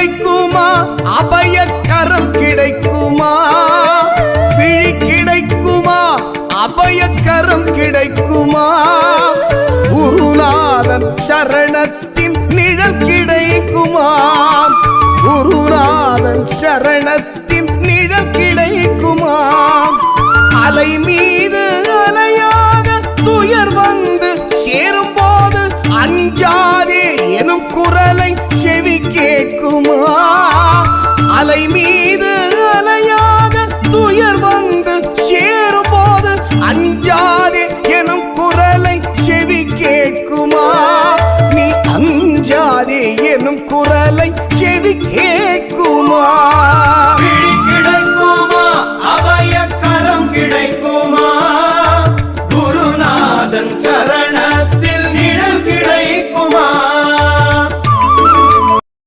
கிடைக்குமா அபயக்கரம் கிடைக்குமா விழி கிடைக்குமா அபயக்கரம் கிடைக்குமா குருநாதன் சரணத்தின் நிழல் கிடைக்குமா குருநாதன் சரணத்தின் நிழல் கிடைக்குமா அலை மீது அலையாக துயர் வந்து சேரும் போது அஞ்சாதே எனும் குரலை செவி கேட்குமா அலை மீது அலையாக துயர் வந்து சேரும் போது அஞ்சாதே எனும் குரலை செவி கேட்குமா நீ அஞ்சாதே எனும் குரலை செவி கேட்குமா விழி கிடைக்குமா